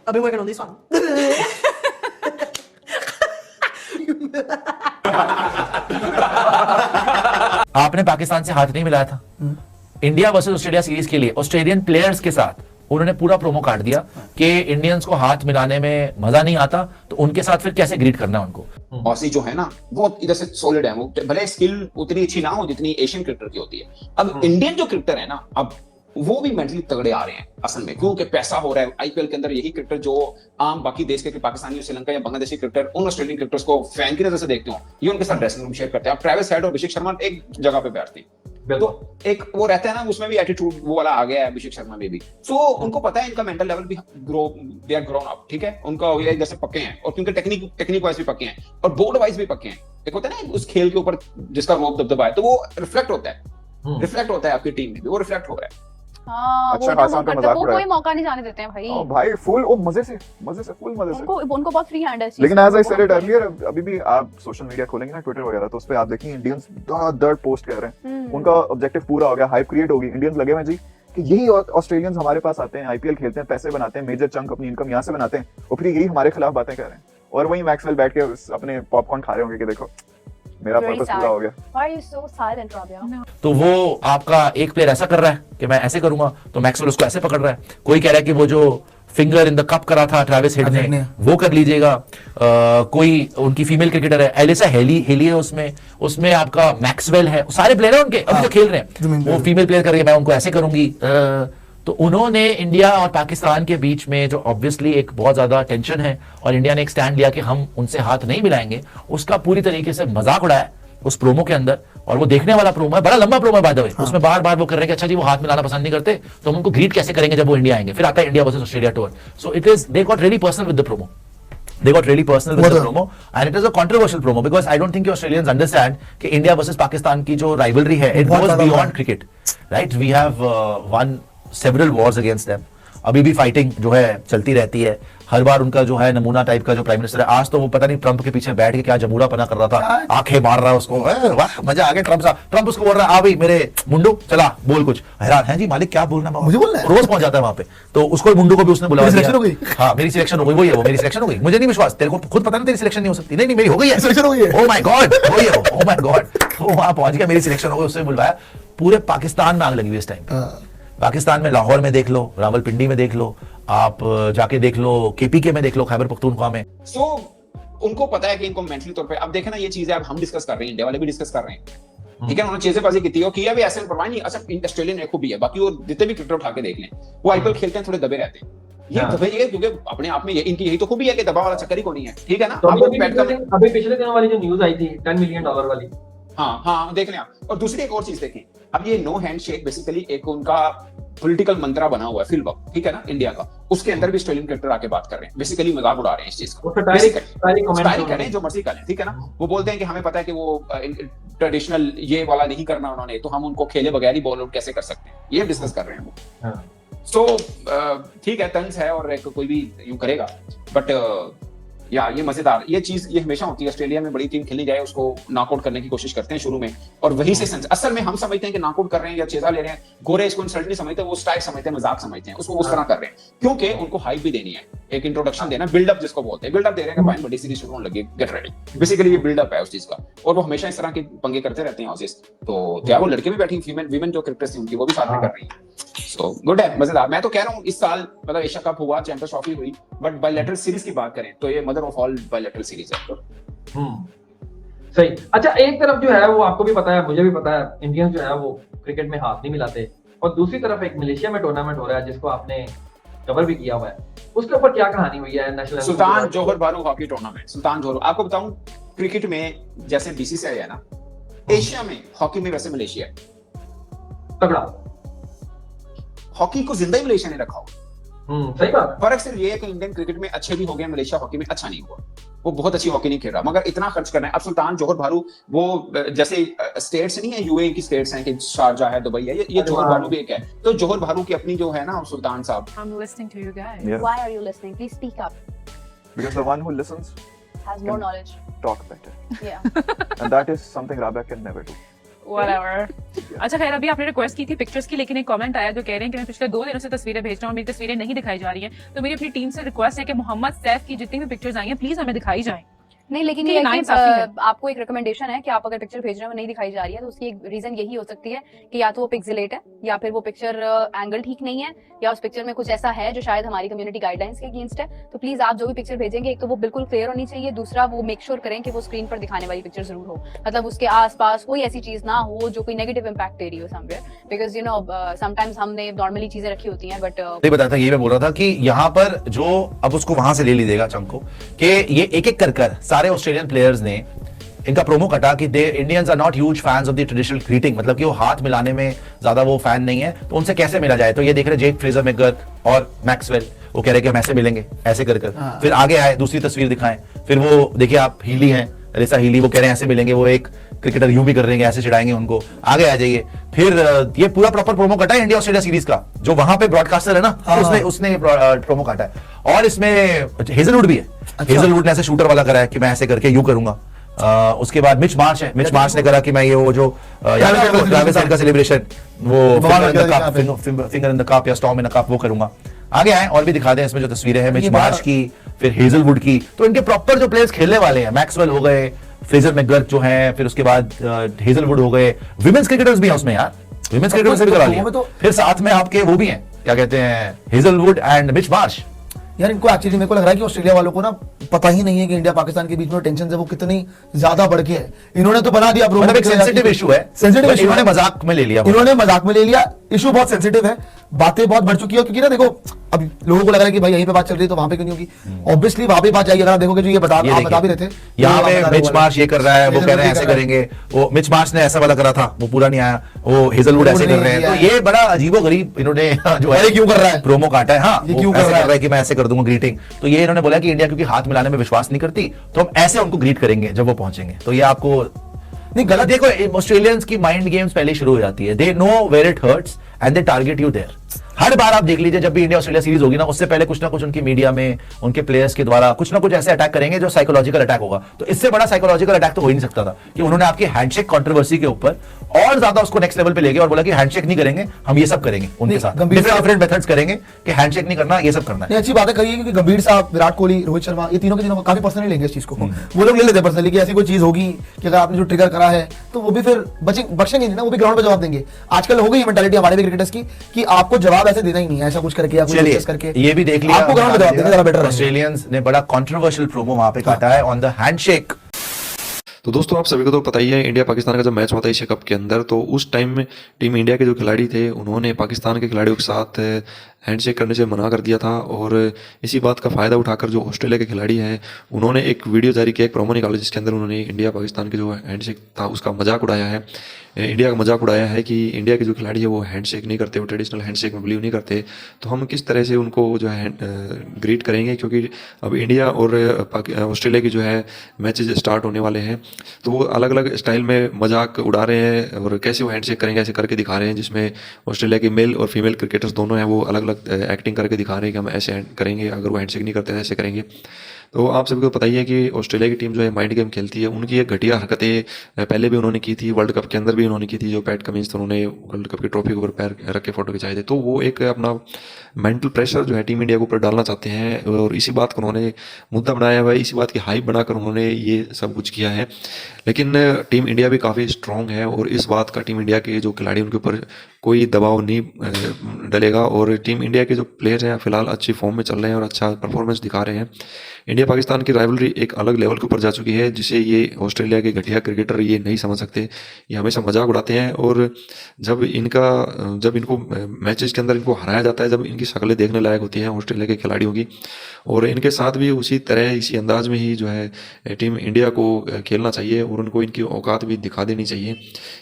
I've been working on this one. आपने पाकिस्तान से हाथ नहीं मिलाया था इंडिया वर्सेस ऑस्ट्रेलिया सीरीज के लिए, ऑस्ट्रेलियन प्लेयर्स के साथ उन्होंने पूरा प्रोमो काट दिया कि इंडियंस को हाथ मिलाने में मजा नहीं आता, तो उनके साथ फिर कैसे ग्रीट करना है उनको। ऑसी जो है ना वो इधर से सॉलिड है, वो भले स्किल उतनी अच्छी ना हो जितनी एशियन क्रिकेटर की होती है। अब इंडियन जो क्रिकेटर है ना, अब वो भी मेंटली तगड़े आ रहे हैं असल में, क्योंकि पैसा हो रहा है आईपीएल के अंदर। यही क्रिकेटर जो आम बाकी देश के पाकिस्तानी, श्रीलंका या बांग्लादेशी क्रिकेटर उन ऑस्ट्रेलियन क्रिकेटर्स को फैन की नजर से देखते हो, ये उनके साथ ड्रेसिंग रूम शेयर करते हैं। अब ट्रेविस हेड और अभिषेक शर्मा एक जगह पे बैठते हैं, तो एक वो रहता है ना, उसमें भी एटीट्यूड वो वाला आ गया है अभिषेक शर्मा में भी। सो उनको पता है इनका मेंटल लेवल भी दे आर ग्रोन अप, ठीक है, उनका ये इधर से पक्के हैं, और क्योंकि टेक्निक वाइज भी पक्के हैं और बोर्ड वाइज भी पक्के हैं। एक होता है ना उस खेल के ऊपर जिसका रोब दबदबा है, तो वो रिफ्लेक्ट होता है आपकी टीम में भी, वो रिफ्लेक्ट हो रहा है। हाँ, अच्छा वो खासा मजाक वो कोई मौका नहीं जाने देते हैं भाई। भाई फुल मजे से फुल मजे से उनको बहुत फ्री हैंड है। लेकिन as I said it earlier, अभी भी आप सोशल मीडिया खोलेंगे ना, ट्विटर वगैरह, तो उस पे आप देखेंगे इंडियंस दर्द पोस्ट कर रहे हैं। उनका ऑब्जेक्टिव पूरा हो गया, हाइप क्रिएट होगी, इंडियंस लगे हुए जी कि यही ऑस्ट्रेलियंस हमारे पास आते हैं, आईपीएल खेलते हैं, पैसे बनाते हैं, मेजर चंक अपनी इनकम यहाँ से बनाते हैं, और फिर यही हमारे खिलाफ बातें कर रहे हैं। और वही मैक्सवेल बैठ के अपने पॉपकॉर्न खा रहे होंगे कि देखो मेरा पर्पस पूरा हो गया। Why are you so silent, Rabia? तो वो आपका एक प्लेयर ऐसा कर रहा है कि मैं ऐसे करूंगा, तो मैक्सवेल उसको ऐसे पकड़ रहा है। कोई कह रहा है कि वो जो फिंगर इन द कप करा था ट्रेविस हेड ने वो कर लीजिएगा। कोई उनकी फीमेल क्रिकेटर है एलिसा हेली है, उसमें आपका मैक्सवेल है, सारे प्लेयर हैं उनके अभी जो खेल रहे हैं, वो फीमेल प्लेयर कर रही है, मैं उनको ऐसे करूंगी। तो उन्होंने इंडिया और पाकिस्तान के बीच में जो ऑब्वियसली एक बहुत ज्यादा टेंशन है, और इंडिया ने एक स्टैंड लिया कि हम उनसे हाथ नहीं मिलाएंगे, उसका पूरी तरीके से मजाक उड़ाया उस प्रोमो के अंदर। और वो देखने वाला प्रोमो है, बड़ा लंबा प्रोमो है बाय द वे। उसमें बार बार वो कर रहे हैं कि अच्छा जी वो हाथ मिलाना पसंद नहीं करते, तो हम उनको ग्रीट कैसे करेंगे जब वो इंडिया आएंगे। फिर आता है India versus Australia tour. So it is they got really personal with the promo, they got really personal with the promo, and it is a controversial promo because I don't think you Australians understand कि India versus Pakistan की जो rivalry है, it goes beyond cricket, right? We have won several wars against them. अभी भी fighting जो है चलती रहती है। हर बार उनका जो है नमूना टाइप का जो प्राइम मिनिस्टर है, आज तो वो पता नहीं ट्रंप के पीछे बैठ के क्या जमूरा पना कर रहा था, आंखें मार रहा है उसको, वाह मजा आ गया ट्रंप साहब। ट्रंप उसको बोल रहा है आ भाई मेरे मुंडू चला बोल कुछ, हैरान है जी मालिक क्या बोलना, मुझे बोलना है, रोज पहुंच जाता है वहां पे। तो उसको मुंडू को भी उसने बुलाया, हाँ मेरी सिलेक्शन हो गई, वही है वो, मेरी सिलेक्शन हो गई, मुझे नहीं विश्वास, तेरे को खुद पता नहीं तेरी सिलेक्शन नहीं हो सकती, नहीं मेरी हो गई है सिलेक्शन, हो गई है, ओह माय गॉड वही है, ओह माय गॉड, वो वहां पहुंच गया, मेरी सिलेक्शन हो गई, उससे बुलवाया। पूरे पाकिस्तान में आग लगी हुई इस टाइम। पाकिस्तान में लाहौर में देख लो, रावलपिंडी में देख लो, आप जाके देख लो केपीके में देख लो, खैबर पख्तूनख्वा में। सो उनको पता है कि इनको मेंटली तौर पे, अब देखे ना ये चीजें अब हम डिस्कस कर रहे हैं, इंडिया वाले भी डिस्कस कर रहे हैं, ठीक है, उन्होंने चीजें बाजी की किया भी ऐसे परवाह नहीं। अच्छा ऑस्ट्रेलियन एक भी है, बाकी वो जितने भी क्रिकेटर उठा के देख लें, वो आईपीएल खेलते हैं थोड़े दबे रहते हैं। ये दबे ये क्योंकि अपने आप में ये इनकी यही तो खूबी है कि दबा वाला चक्कर ही को नहीं है, ठीक है ना। अभी पिछले दिनों वाली जो न्यूज आई थी $10 मिलियन वाली, हाँ देख लें आप। और दूसरी एक और चीज देखें, अब ये नो हैंडशेक बेसिकली एक उनका पॉलिटिकल मंत्रा बना हुआ है फिल वर्क, ठीक है ना, इंडिया का। उसके अंदर भी ऑस्ट्रेलियन क्रिकेटर आके बात कर रहे हैं, बेसिकली मजाक उड़ा रहे हैं इस चीज को, स्टाइल करें जो मर्जी करें, ठीक है ना। वो बोलते हैं कि हमें पता है कि वो ट्रेडिशनल ये वाला नहीं करना उन्होंने, तो हम उनको खेले बगैर ही बॉल आउट कैसे कर सकते हैं, ये डिस्कस कर रहे हैं वो। सो ठीक है, तंज है और कोई भी यूं करेगा, बट या ये मजेदार ये चीज ये हमेशा होती है। ऑस्ट्रेलिया में बड़ी टीम खेलनी जाए उसको नॉकआउट करने की कोशिश करते हैं शुरू में, और वहीं से असल में हम समझते हैं कि नॉकआउट कर रहे हैं या चेजा ले रहे हैं, गोरे इसको इंसल्ट नहीं समझते, वो स्टाइल समझते हैं, मजाक समझते हैं, उसको उस तरह कर रहे हैं, क्योंकि उनको हाइप भी देनी है, एक इंट्रोडक्शन देना, बिल्डअप जिसको बोलते हैं, बिल्डअप दे रहे हैं कि भाई बड़ी सीरीज शुरू होने लगी, गेट रेडी, बेसिकली ये बिल्डअप है उस चीज का। और वो हमेशा इस तरह के पंगे करते रहते हैं ऑसिस। तो क्या वो लड़के भी बैठी, वीमेन जो क्रिकेटर्स थी उनकी वो भी साथ में कर रही है। सो गुड है, मजेदार। मैं तो कह रहा हूँ इस साल मतलब एशिया कप हुआ, चैंपियंस ट्रॉफी हुई, बट बायलैटरल सीरीज की बात करें तो ये mother of all bilateral series है। सही। अच्छा, एक तरफ जो है वो आपको भी पता है, मुझे भी पता है, इंडियंस जो है वो क्रिकेट में हाथ नहीं मिलाते, और दूसरी तरफ एक मलेशिया में टूर्नामेंट हो रहा है जिसको आपने कवर भी किया हुआ है, उसके ऊपर क्या कहानी हुई है? नेशनल सुल्तान जोहर बारू हॉकी टूर्नामेंट। सुल्तान जोहर, आपको बताऊं क्रिकेट में जैसे बीसीसीआई है ना, एशिया में हॉकी में वैसे मलेशिया है तगड़ा, हॉकी को जिंदा ही मलेशिया ने रखा हो। सही बात। फर्क सिर्फ ये है कि इंडियन क्रिकेट में अच्छे भी हो गए, मलेशिया हॉकी में अच्छा नहीं हुआ, वो बहुत अच्छी हॉकी नहीं खेल रहा, मगर इतना खर्च करना है। अब सुल्तान जोहर बारू वो जैसे स्टेट्स नहीं है, यूएई की स्टेट्स हैं कि शारजा है, दुबई है, ये जोहर बारू भी एक है। तो जोहर बारू की अपनी जो है ना सुल्तान साहब। I'm listening to you guys. Yeah. Why are you listening? Please speak up. Because the one who listens Has more knowledge. talk better, Yeah. and that is something Rabia can never do. whatever. अच्छा खैर, अभी आपने request की थी pictures की, लेकिन एक comment आया जो कह रहे हैं कि मैं पिछले 2 दिनों से तस्वीरें भेज रहा हूँ, मेरी तस्वीरें नहीं दिखाई जा रही हैं। तो मेरी अपनी टीम से रिक्वेस्ट है कि मोहम्मद सैफ की जितनी भी पिक्चर्स आई हैं प्लीज हमें दिखाई जाएं। नहीं, लेकिन कि ये है कि, नाइंसाफी है। आपको एक रिकमेंडेशन है कि आप अगर पिक्चर भेज रहे हो नहीं दिखाई जा रही है, तो उसकी एक रीजन यही हो सकती है कि या तो वो पिक्सेलेट है, या फिर वो पिक्चर एंगल ठीक नहीं है, या उस पिक्चर में कुछ ऐसा है जो शायद हमारी कम्युनिटी गाइडलाइंस के अगेंस्ट है। तो प्लीज आप जो भी पिक्चर भेजेंगे, एक तो वो बिल्कुल क्लियर होनी चाहिए, दूसरा वो मेक श्योर करें कि वो स्क्रीन पर दिखाने वाली पिक्चर जरूर हो, मतलब उसके आसपास कोई ऐसी चीज ना हो जो कोई नेगेटिव इंपैक्ट दे रही हो somewhere, because you know sometimes हमने नॉर्मली चीजें रखी होती हैं, बट नहीं बताया था, ये मैं बोल रहा था कि यहाँ पर जो अब उसको वहां से ले लीजिएगा चंक को, कि ये एक एक कर सारे ऑस्ट्रेलियन प्लेयर्स ने इनका प्रोमो कटा कि they Indians are not huge fans of the traditional greeting, मतलब कि वो हाथ मिलाने में ज्यादा वो फैन नहीं है, तो उनसे कैसे मिला जाए। तो ये देख रहे जेक फ्रेजर मैकगर्थ और मैक्सवेल, वो कह रहे कि हम ऐसे मिलेंगे, ऐसे कर फिर आगे आए, दूसरी तस्वीर दिखाएं, फिर वो देखिए आप हीली हैं, रेसा हीली, वो कह रहे हैं ऐसे मिलेंगे, वो एक क्रिकेटर यूं भी कर रहे हैं, ऐसे चिढ़ाएंगे उनको, आगे आ जाइए। फिर ये पूरा प्रॉपर प्रोमो कटा है इंडिया ऑस्ट्रेलिया सीरीज का, जो वहां पे ब्रॉडकास्टर है ना, उसने प्रोमो काटा है, और इसमें हेजलवुड भी है। हेजलवुड ने ऐसे शूटर वाला करा है कि मैं ऐसे करके यूं करूंगा। उसके बाद मिच मार्च है, मिच मार्च ने करा कि मैं ये वो जो ट्रैविस हेड का सेलिब्रेशन, वो फिंगर इन द कप या स्टॉर्म इन द कप वो करूंगा। आगे आए और भी दिखा दें इसमें जो तस्वीरें हैं, मिच मार्च की, फिर हेजलवुड की। तो इनके प्रॉपर जो प्लेयर्स खेलने वाले हैं, मैक्सवेल हो गए, फ्रेजर मैकगर्थ जो हैं, फिर उसके बाद हेजलवुड हो गए, विमेंस क्रिकेटर्स भी हैं उसमें यार, विमेंस क्रिकेटर्स से भी करा लिया। फिर साथ में आपके वो भी हैं, क्या कहते हैं, हेजलवुड एंड मिच मार्श। यार इनको एक्चुअली मेरे को लग रहा है कि ऑस्ट्रेलिया वालों को ना पता ही नहीं है कि इंडिया पाकिस्तान के बीच में टेंशन है वो कितनी ज्यादा बढ़ के है। इन्होंने तो बना दिया, मतलब एक सेंसिटिव इशू है, सेंसिटिव इशू इन्होंने मजाक में ले लिया, इन्होंने मजाक में ले लिया। इशू बहुत सेंसिटिव है, बातें बहुत बढ़ चुकी है, क्योंकि ना देखो अब लोगों को लग रहा है कि भाई यहीं पे बात चल रही है तो वहां पे क्यों नहीं होगी। ऑब्वियसली वहां पे बात जाएगी। अगर आप देखोगे जो ये बता भी रहे थे, यहाँ पे मिच मार्श ये कर रहा है, वो कह रहे हैं ऐसे करेंगे, वो मिच मार्श ने ऐसा वाला करा था, वो पूरा नहीं आया, वो हेजलवुड ऐसे कर रहे हैं। तो ये बड़ा अजीबोगरीब इन्होंने जो है क्यों कर रहा है प्रोमो काटा है। हाँ, क्यों कर रहा है कि मैं ऐसे कर दूंगा ग्रीटिंग। तो ये इन्होंने बोला कि इंडिया क्योंकि हाथ मिलाने में विश्वास नहीं करती, तो हम ऐसे उनको ग्रीट करेंगे जब वो पहुंचेंगे। तो ये आपको नहीं गलत, देखो ऑस्ट्रेलियंस की माइंड गेम्स पहले शुरू हो जाती है, they know where it hurts and they target you there. हर बार आप देख लीजिए, जब भी इंडिया ऑस्ट्रेलिया सीरीज होगी ना, उससे पहले कुछ ना कुछ उनकी मीडिया में, उनके प्लेयर्स के द्वारा कुछ ना कुछ ऐसे अटैक करेंगे जो साइकोलॉजिकल अटैक होगा। तो इससे बड़ा साइकोलॉजिकल अटैक तो हो ही नहीं सकता था कि उन्होंने आपकी हैंडशेक कंट्रोवर्सी के ऊपर और ज्यादा उसको नेक्स्ट लेवल पे ले गए और बोला कि हैंडशेक नहीं करेंगे, हम ये सब करेंगे उनके साथ, डिफरेंट मेथड्स करेंगे कि हैंडशेक नहीं करना, ये सब करना है। अच्छी बात है कही, क्योंकि गंभीर साहब, विराट कोहली, रोहित शर्मा, ये तीनों के तीनों काफी पर्सनली लेंगे इस चीज को। वो लोग ले लेते हैं पर्सनली कि ऐसी कोई चीज होगी कि अगर आपने जो ट्रिगर करा है तो वो भी फिर बचेंगे नहीं ना, वो भी ग्राउंड पे जवाब देंगे। आजकल हो गई मेंटालिटी हमारे भी क्रिकेटर्स की कि आपको जवाब ऐसे देना ही नहीं है, ऐसा कुछ करके या कुछ करके। ये भी देख लिया, आपको ग्राउंड पे जवाब देना ज्यादा बेटर है। ऑस्ट्रेलियंस ने बड़ा कंट्रोवर्शियल प्रोमो वहां पे काटा है ऑन द हैंडशेक। तो दोस्तों आप सभी को तो पता ही है, इंडिया पाकिस्तान का जब मैच हुआ था एशिया कप के अंदर, तो उस टाइम में टीम इंडिया के जो खिलाड़ी थे उन्होंने पाकिस्तान के खिलाड़ियों के साथ हैंडशेक करने से मना कर दिया था। और इसी बात का फ़ायदा उठाकर जो ऑस्ट्रेलिया के खिलाड़ी हैं उन्होंने एक वीडियो जारी किया, एक प्रोमो निकाला, जिसके अंदर उन्होंने इंडिया पाकिस्तान के जो हैंडशेक था उसका मजाक उड़ाया है। इंडिया का मजाक उड़ाया है कि इंडिया के जो खिलाड़ी है वो हैंडशेक नहीं करते, वो ट्रेडिशनल हैंडशेक में बिलीव नहीं करते, तो हम किस तरह से उनको जो है ग्रीट करेंगे, क्योंकि अब इंडिया और ऑस्ट्रेलिया की जो है मैचेज स्टार्ट होने वाले हैं। तो वो अलग अलग स्टाइल में मजाक उड़ा रहे हैं और कैसे वो हैंडशेक करेंगे ऐसे करके दिखा रहे हैं, जिसमें ऑस्ट्रेलिया के मेल और फीमेल क्रिकेटर्स दोनों हैं वो अलग अलग एक्टिंग करके दिखा रहे हैं कि हम ऐसे करेंगे, अगर वो हैंडशेक नहीं करते ऐसे करेंगे। तो आप सभी को पता ही है कि ऑस्ट्रेलिया की टीम जो है माइंड गेम खेलती है, उनकी ये घटिया हरकतें पहले भी उन्होंने की थी, वर्ल्ड कप के अंदर भी उन्होंने की थी। जो पैट कमिंस उन्होंने वर्ल्ड कप की ट्रॉफी के ऊपर पैर रख के फोटो खिंचाए थे, तो वो एक अपना मेंटल प्रेशर जो है टीम इंडिया के ऊपर डालना चाहते हैं और इसी बात को उन्होंने मुद्दा बनाया हुआ है, इसी बात की हाइप बनाकर उन्होंने ये सब कुछ किया है। लेकिन टीम इंडिया भी काफ़ी स्ट्रॉन्ग है और इस बात का टीम इंडिया के जो खिलाड़ी उनके ऊपर कोई दबाव नहीं डलेगा और टीम इंडिया के जो प्लेयर हैं फिलहाल अच्छी फॉर्म में चल रहे हैं और अच्छा परफॉर्मेंस दिखा रहे हैं। इंडिया पाकिस्तान की राइवलरी एक अलग लेवल के ऊपर जा चुकी है, जिसे ये ऑस्ट्रेलिया के घटिया क्रिकेटर ये नहीं समझ सकते, ये हमेशा मजाक उड़ाते हैं। और जब इनको मैचेस के अंदर इनको हराया जाता है, जब इनकी शक्लें देखने लायक होती हैं ऑस्ट्रेलिया के खिलाड़ियों की, और इनके साथ भी उसी तरह इसी अंदाज में ही जो है टीम इंडिया को खेलना चाहिए और उनको इनकी औकात भी दिखा देनी चाहिए,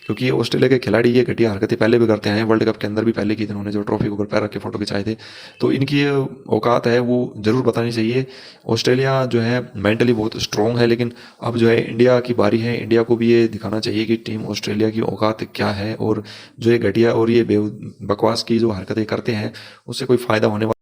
क्योंकि ऑस्ट्रेलिया के खिलाड़ी ये घटिया हरकतें पहले भी करते हैं, वर्ल्ड कप के अंदर भी पहले की थी उन्होंने, जो ट्रॉफी के ऊपर पैर रख के फोटो खिंचाए थे। तो इनकी औकात है वो जरूर बतानी चाहिए। ऑस्ट्रेलिया जो है मेंटली बहुत स्ट्रॉन्ग है, लेकिन अब जो है इंडिया की बारी है, इंडिया को भी ये दिखाना चाहिए कि टीम ऑस्ट्रेलिया की औकात क्या है और जो ये घटिया और ये बकवास की जो हरकतें करते हैं उससे कोई फायदा होने वाला